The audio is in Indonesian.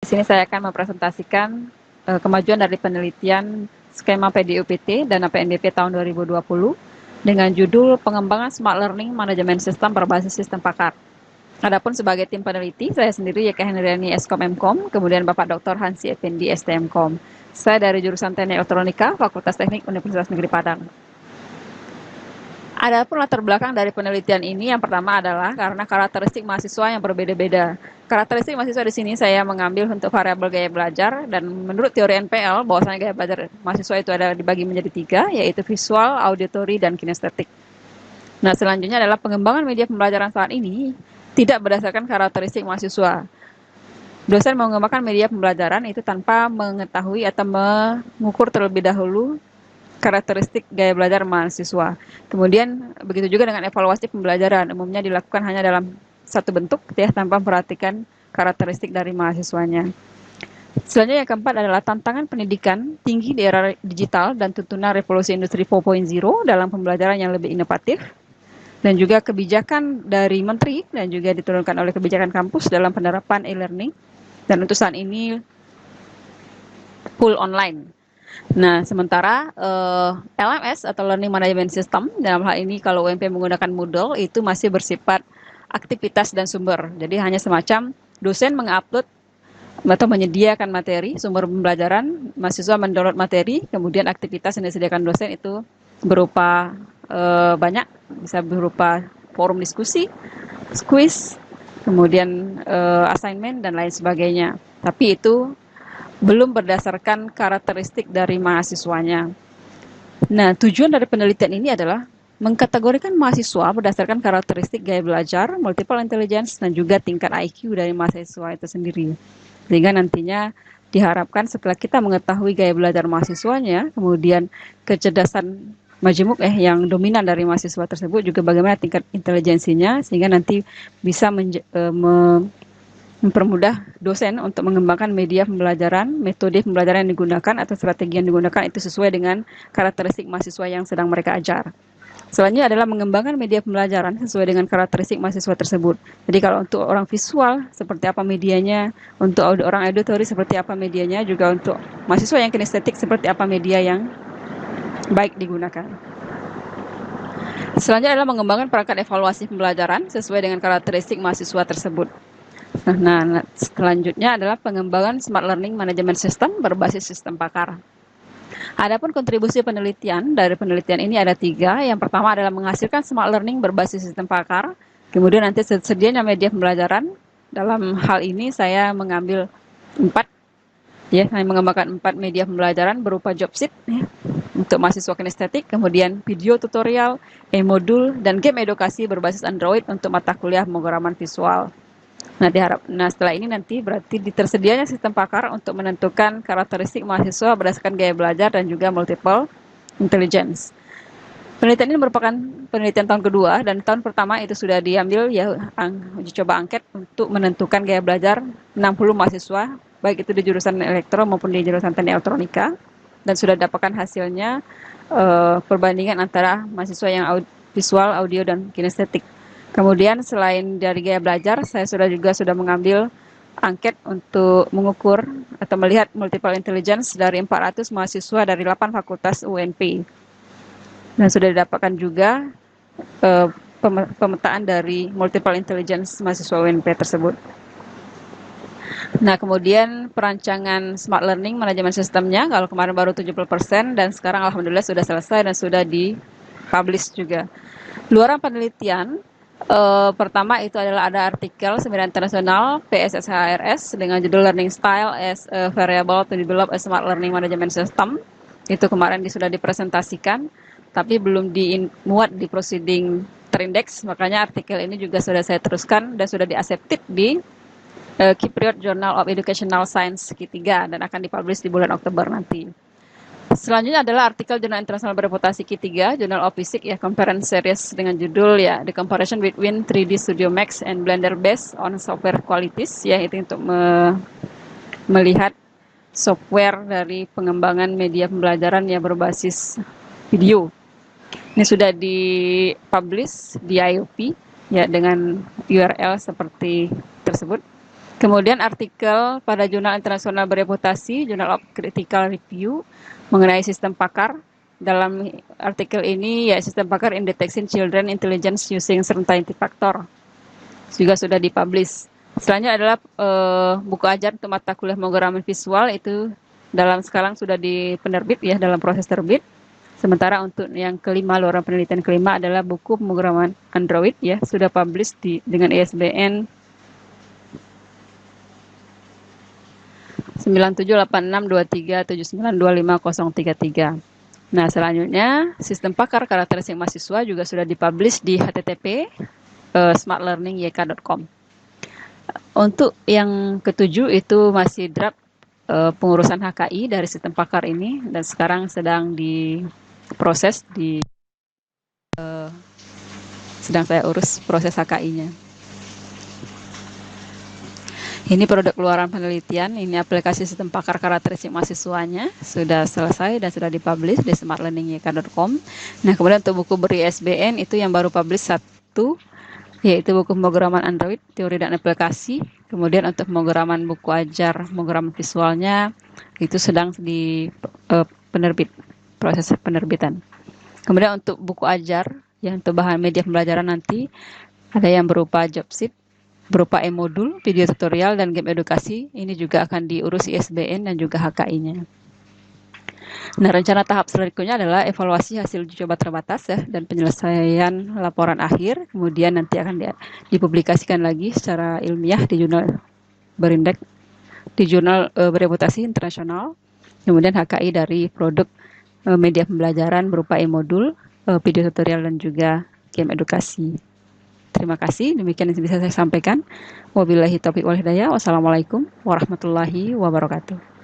Di sini saya akan mempresentasikan kemajuan dari penelitian skema PDUPT dan PNDP tahun 2020 dengan judul pengembangan Smart Learning Management System berbasis sistem pakar. Adapun sebagai tim peneliti, saya sendiri Yeka Hendriani Eskom MKOM, kemudian Bapak Dr. Hansi Effendi STMKOM. Saya dari jurusan Teknik Elektronika, Fakultas Teknik Universitas Negeri Padang. Adapun latar belakang dari penelitian ini yang pertama adalah karena karakteristik mahasiswa yang berbeda-beda. Karakteristik mahasiswa di sini saya mengambil untuk variabel gaya belajar dan menurut teori NPL bahwasanya gaya belajar mahasiswa itu ada dibagi menjadi 3, yaitu visual, auditory, dan kinestetik. Nah, selanjutnya adalah pengembangan media pembelajaran saat ini tidak berdasarkan karakteristik mahasiswa. Dosen mengembangkan media pembelajaran itu tanpa mengetahui atau mengukur terlebih dahulu karakteristik gaya belajar mahasiswa. Kemudian begitu juga dengan evaluasi pembelajaran, umumnya dilakukan hanya dalam satu bentuk ya, tanpa memperhatikan karakteristik dari mahasiswanya. Selanjutnya yang keempat adalah tantangan pendidikan tinggi di era digital dan tuntunan revolusi industri 4.0 dalam pembelajaran yang lebih inovatif, dan juga kebijakan dari menteri dan juga diturunkan oleh kebijakan kampus dalam penerapan e-learning, dan untuk saat ini full online. Nah, sementara LMS atau Learning Management System, dalam hal ini kalau UMP menggunakan Moodle, itu masih bersifat aktivitas dan sumber. Jadi hanya semacam dosen mengupload atau menyediakan materi, sumber pembelajaran, mahasiswa mendownload materi, kemudian aktivitas yang disediakan dosen itu berupa banyak, bisa berupa forum diskusi, quiz, kemudian assignment, dan lain sebagainya. Tapi itu belum berdasarkan karakteristik dari mahasiswanya. Nah, tujuan dari penelitian ini adalah mengkategorikan mahasiswa berdasarkan karakteristik gaya belajar, multiple intelligence, dan juga tingkat IQ dari mahasiswa itu sendiri. Sehingga nantinya diharapkan setelah kita mengetahui gaya belajar mahasiswanya, kemudian kecerdasan majemuk yang dominan dari mahasiswa tersebut, juga bagaimana tingkat intelijensinya, sehingga nanti bisa mempermudah dosen untuk mengembangkan media pembelajaran, metode pembelajaran yang digunakan atau strategi yang digunakan itu sesuai dengan karakteristik mahasiswa yang sedang mereka ajar. Selanjutnya adalah mengembangkan media pembelajaran sesuai dengan karakteristik mahasiswa tersebut. Jadi kalau untuk orang visual, seperti apa medianya, untuk orang auditory seperti apa medianya, juga untuk mahasiswa yang kinestetik seperti apa media yang baik digunakan. Selanjutnya adalah mengembangkan perangkat evaluasi pembelajaran sesuai dengan karakteristik mahasiswa tersebut. Nah, selanjutnya adalah pengembangan Smart Learning Management System berbasis sistem pakar. Adapun kontribusi penelitian, dari penelitian ini ada 3. Yang pertama adalah menghasilkan Smart Learning berbasis sistem pakar. Kemudian nanti tersedianya media pembelajaran. Dalam hal ini saya mengambil 4. Ya, saya mengembangkan 4 media pembelajaran berupa job sheet ya, untuk mahasiswa kinestetik, kemudian video tutorial, e-modul, dan game edukasi berbasis Android untuk mata kuliah pemrograman visual. Nah, setelah ini nanti berarti ditersedianya sistem pakar untuk menentukan karakteristik mahasiswa berdasarkan gaya belajar dan juga multiple intelligence. Penelitian ini merupakan penelitian tahun kedua, dan tahun pertama itu sudah diambil ya uji coba angket untuk menentukan gaya belajar 60 mahasiswa, baik itu di jurusan elektro maupun di jurusan teknik elektronika, dan sudah dapatkan hasilnya perbandingan antara mahasiswa yang visual, audio, dan kinestetik. Kemudian selain dari gaya belajar, saya sudah mengambil angket untuk mengukur atau melihat multiple intelligence dari 400 mahasiswa dari 8 fakultas UNP. Dan sudah didapatkan juga pemetaan dari multiple intelligence mahasiswa UNP tersebut. Nah, kemudian perancangan Smart Learning Management Systemnya, kalau kemarin baru 70%, dan sekarang alhamdulillah sudah selesai dan sudah di-publish juga. Luaran penelitian, pertama itu adalah ada artikel seminar internasional PSSHRS dengan judul Learning Style as a Variable to Develop a Smart Learning Management System. Itu kemarin sudah dipresentasikan, tapi belum dimuat di proceeding terindeks, makanya artikel ini juga sudah saya teruskan dan sudah di-accepted di Cypriot Journal of Educational Science Q3 dan akan dipublish di bulan Oktober nanti. Selanjutnya adalah artikel jurnal internasional bereputasi Q3, Journal of Physics ya, conference series dengan judul ya The Comparison Between 3D Studio Max and Blender Based on Software Qualities, ya itu untuk melihat software dari pengembangan media pembelajaran yang berbasis video. Ini sudah dipublish di IOP ya dengan URL seperti tersebut. Kemudian artikel pada jurnal internasional bereputasi, Journal of Critical Review, mengenai sistem pakar. Dalam artikel ini ya sistem pakar in detection children intelligence using certainty factor juga sudah dipublish. Selanjutnya adalah buku ajar untuk mata kuliah pemrograman visual, itu sekarang sudah di penerbit ya, dalam proses terbit. Sementara untuk yang kelima, luaran penelitian kelima adalah buku pemrograman Android ya, sudah publish dengan ISBN 97862379250033. Nah, selanjutnya sistem pakar karakteristik mahasiswa juga sudah dipublish di http smartlearningyk.com. Untuk yang ketujuh itu masih draft pengurusan HKI dari sistem pakar ini, dan sekarang sedang diproses sedang saya urus proses HKI-nya. Ini produk keluaran penelitian, ini aplikasi sistem pakar karakteristik mahasiswanya, sudah selesai dan sudah dipublish di smartlearningyk.com. Nah, kemudian untuk buku ber-ISBN itu yang baru publish satu, yaitu buku pemrograman Android, teori dan aplikasi. Kemudian untuk pemrograman buku ajar, pemrograman visualnya, itu sedang di penerbit, proses penerbitan. Kemudian untuk buku ajar, yang untuk bahan media pembelajaran nanti, ada yang berupa job sheet, berupa e-modul, video tutorial, dan game edukasi. Ini juga akan diurus ISBN dan juga HKI-nya. Nah, rencana tahap selanjutnya adalah evaluasi hasil uji coba terbatas ya, dan penyelesaian laporan akhir. Kemudian nanti akan dipublikasikan lagi secara ilmiah di jurnal berindeks, di jurnal bereputasi internasional. Kemudian HKI dari produk media pembelajaran berupa e-modul, video tutorial, dan juga game edukasi. Terima kasih, demikian yang bisa saya sampaikan. Wabillahi taufiq wal hidayah. Wassalamualaikum warahmatullahi wabarakatuh.